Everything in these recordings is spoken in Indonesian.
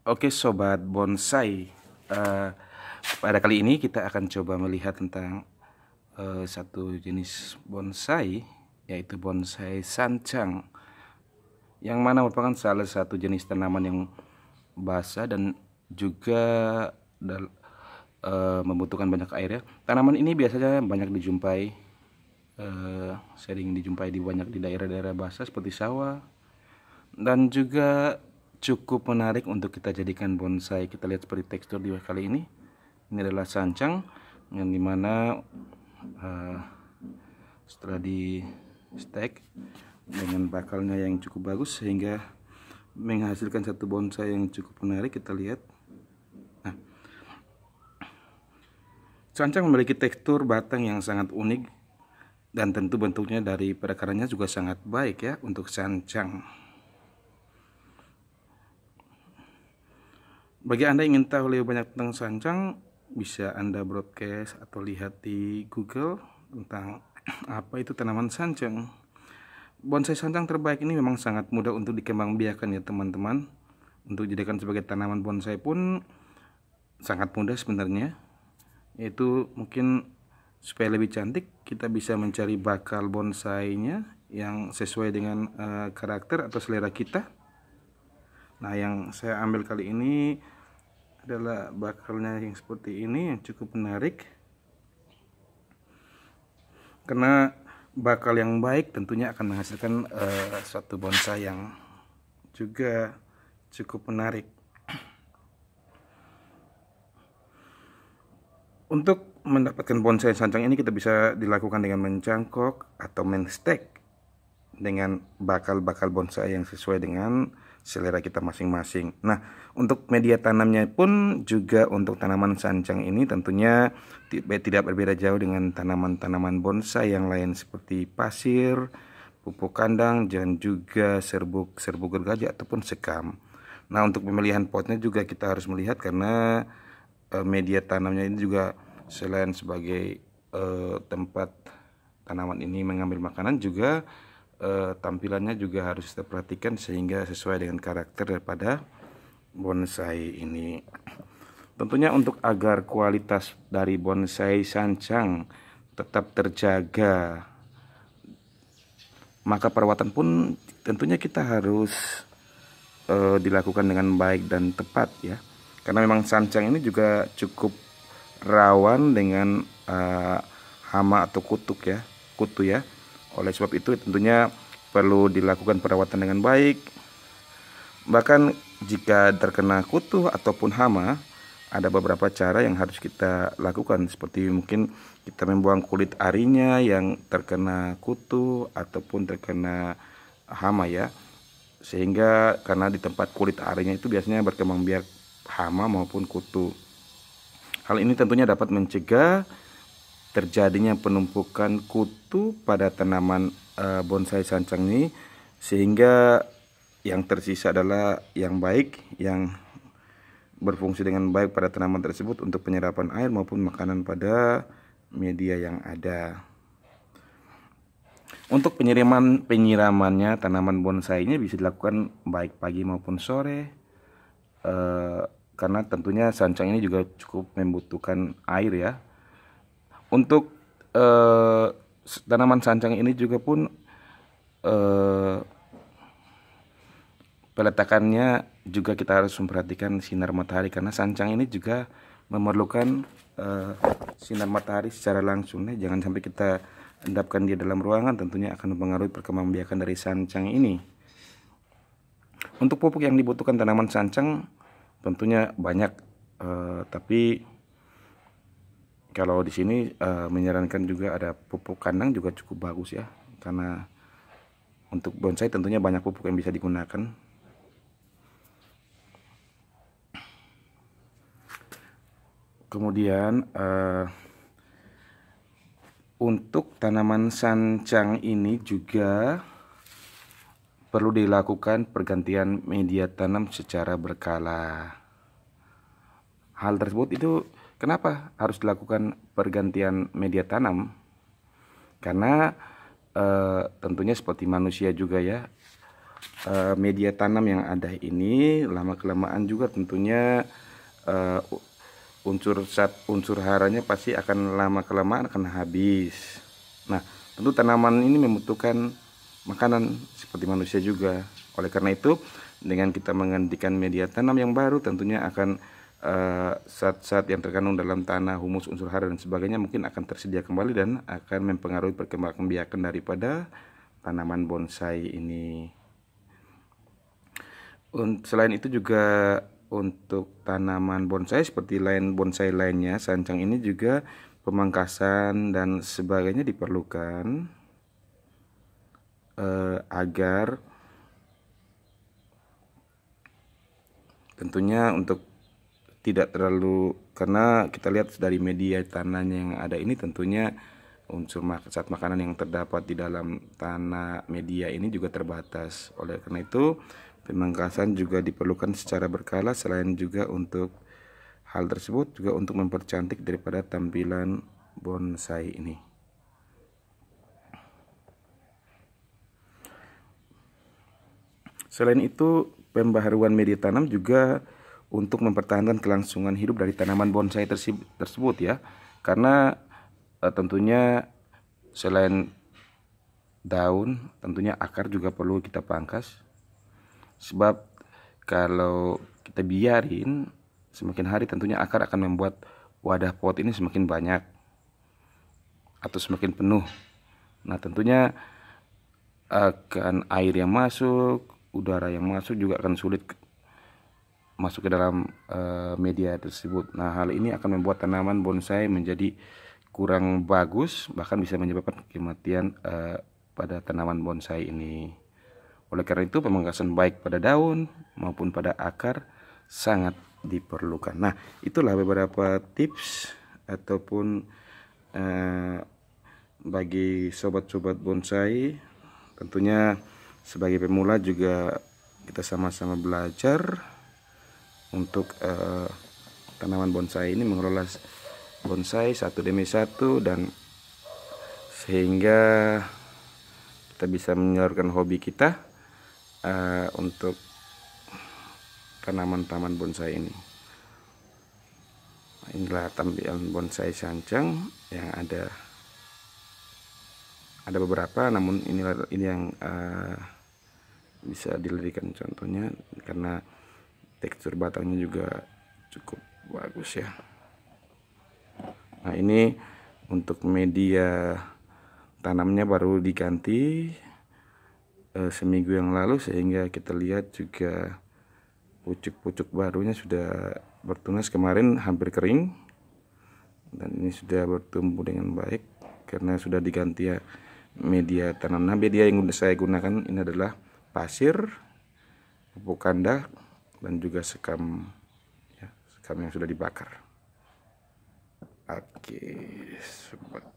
Oke sobat bonsai, pada kali ini kita akan coba melihat tentang satu jenis bonsai, yaitu bonsai sancang, yang mana merupakan salah satu jenis tanaman yang basah dan juga membutuhkan banyak air ya. Tanaman ini biasanya banyak dijumpai, sering dijumpai banyak di daerah-daerah basah seperti sawah, dan juga cukup menarik untuk kita jadikan bonsai. Kita lihat seperti tekstur di kali ini. Ini adalah sancang yang dimana setelah di stek dengan bakalnya yang cukup bagus sehingga menghasilkan satu bonsai yang cukup menarik. Kita lihat. Nah, sancang memiliki tekstur batang yang sangat unik dan tentu bentuknya dari perakarannya juga sangat baik ya untuk sancang. Bagi Anda yang ingin tahu lebih banyak tentang sancang, bisa Anda broadcast atau lihat di Google tentang apa itu tanaman sancang. Bonsai sancang terbaik ini memang sangat mudah untuk dikembangbiakan ya teman-teman. Untuk dijadikan sebagai tanaman bonsai pun sangat mudah sebenarnya. Yaitu mungkin supaya lebih cantik, kita bisa mencari bakal bonsainya yang sesuai dengan karakter atau selera kita. Nah, yang saya ambil kali ini adalah bakalnya yang seperti ini, yang cukup menarik. Karena bakal yang baik tentunya akan menghasilkan suatu bonsai yang juga cukup menarik. Untuk mendapatkan bonsai sancang ini kita bisa dilakukan dengan mencangkok atau menstek dengan bakal-bakal bonsai yang sesuai dengan selera kita masing-masing. Nah, untuk media tanamnya pun juga untuk tanaman sancang ini tentunya tidak berbeda jauh dengan tanaman-tanaman bonsai yang lain seperti pasir, pupuk kandang, dan juga serbuk gergaji ataupun sekam. Nah, untuk pemilihan potnya juga kita harus melihat karena media tanamnya ini juga selain sebagai tempat tanaman ini mengambil makanan, juga tampilannya juga harus kita perhatikan sehingga sesuai dengan karakter daripada bonsai ini. Tentunya untuk agar kualitas dari bonsai sancang tetap terjaga, maka perawatan pun tentunya kita harus dilakukan dengan baik dan tepat ya. Karena memang sancang ini juga cukup rawan dengan hama atau kutu ya. Oleh sebab itu tentunya perlu dilakukan perawatan dengan baik. Bahkan jika terkena kutu ataupun hama, ada beberapa cara yang harus kita lakukan, seperti mungkin kita membuang kulit arinya yang terkena kutu ataupun terkena hama ya. Sehingga karena di tempat kulit arinya itu biasanya berkembang biak hama maupun kutu. Hal ini tentunya dapat mencegah terjadinya penumpukan kutu pada tanaman bonsai sancang ini, sehingga yang tersisa adalah yang baik, yang berfungsi dengan baik pada tanaman tersebut untuk penyerapan air maupun makanan pada media yang ada. Untuk penyiramannya tanaman bonsainya bisa dilakukan baik pagi maupun sore, karena tentunya sancang ini juga cukup membutuhkan air ya. Untuk tanaman sancang ini juga pun peletakannya juga kita harus memperhatikan sinar matahari, karena sancang ini juga memerlukan sinar matahari secara langsung. Jangan sampai kita endapkan dia dalam ruangan, tentunya akan mempengaruhi perkembangbiakan dari sancang ini. Untuk pupuk yang dibutuhkan tanaman sancang tentunya banyak, tapi kalau di sini menyarankan juga ada pupuk kandang juga cukup bagus ya, karena untuk bonsai tentunya banyak pupuk yang bisa digunakan. Kemudian untuk tanaman sancang ini juga perlu dilakukan pergantian media tanam secara berkala. Hal tersebut itu kenapa harus dilakukan pergantian media tanam? Karena tentunya seperti manusia juga ya, media tanam yang ada ini lama kelamaan juga tentunya unsur haranya pasti akan lama kelamaan akan habis. Nah, tentu tanaman ini membutuhkan makanan seperti manusia juga. Oleh karena itu, dengan kita menggantikan media tanam yang baru, tentunya akan zat-zat yang terkandung dalam tanah, humus, unsur hara dan sebagainya mungkin akan tersedia kembali dan akan mempengaruhi perkembangbiakan daripada tanaman bonsai ini. Selain itu juga untuk tanaman bonsai seperti lain bonsai lainnya, sancang ini juga pemangkasan dan sebagainya diperlukan agar tentunya untuk tidak terlalu, karena kita lihat dari media tanahnya yang ada ini tentunya unsur zat makanan yang terdapat di dalam tanah media ini juga terbatas. Oleh karena itu pemangkasan juga diperlukan secara berkala. Selain juga untuk hal tersebut juga untuk mempercantik daripada tampilan bonsai ini. Selain itu pembaharuan media tanam juga untuk mempertahankan kelangsungan hidup dari tanaman bonsai tersebut ya. Karena tentunya selain daun, tentunya akar juga perlu kita pangkas. Sebab kalau kita biarin semakin hari tentunya akar akan membuat wadah pot ini semakin banyak atau semakin penuh. Nah, tentunya akan air yang masuk, udara yang masuk juga akan sulit masuk ke dalam media tersebut. Nah, hal ini akan membuat tanaman bonsai menjadi kurang bagus, bahkan bisa menyebabkan kematian pada tanaman bonsai ini. Oleh karena itu pemangkasan baik pada daun maupun pada akar sangat diperlukan. Nah, itulah beberapa tips ataupun bagi sobat-sobat bonsai. Tentunya sebagai pemula juga kita sama-sama belajar untuk tanaman bonsai ini, mengelola bonsai satu demi satu, dan sehingga kita bisa menyalurkan hobi kita untuk tanaman-tanaman bonsai ini. Inilah tampilan bonsai sancang yang ada beberapa, namun ini yang bisa dilirikan contohnya karena tekstur batangnya juga cukup bagus ya. Nah, ini untuk media tanamnya baru diganti seminggu yang lalu, sehingga kita lihat juga pucuk-pucuk barunya sudah bertunas, kemarin hampir kering dan ini sudah bertumbuh dengan baik karena sudah diganti ya media tanam. Nah, media yang saya gunakan ini adalah pasir, pupuk kandang, dan juga sekam ya, sekam yang sudah dibakar. Oke, sobat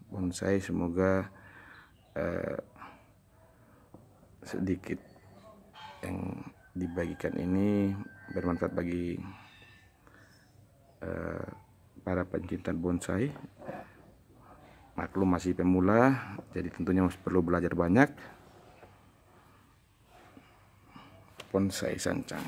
bonsai, semoga sedikit yang dibagikan ini bermanfaat bagi para pencinta bonsai. Maklum masih pemula, jadi tentunya masih perlu belajar banyak. Bonsai sancang.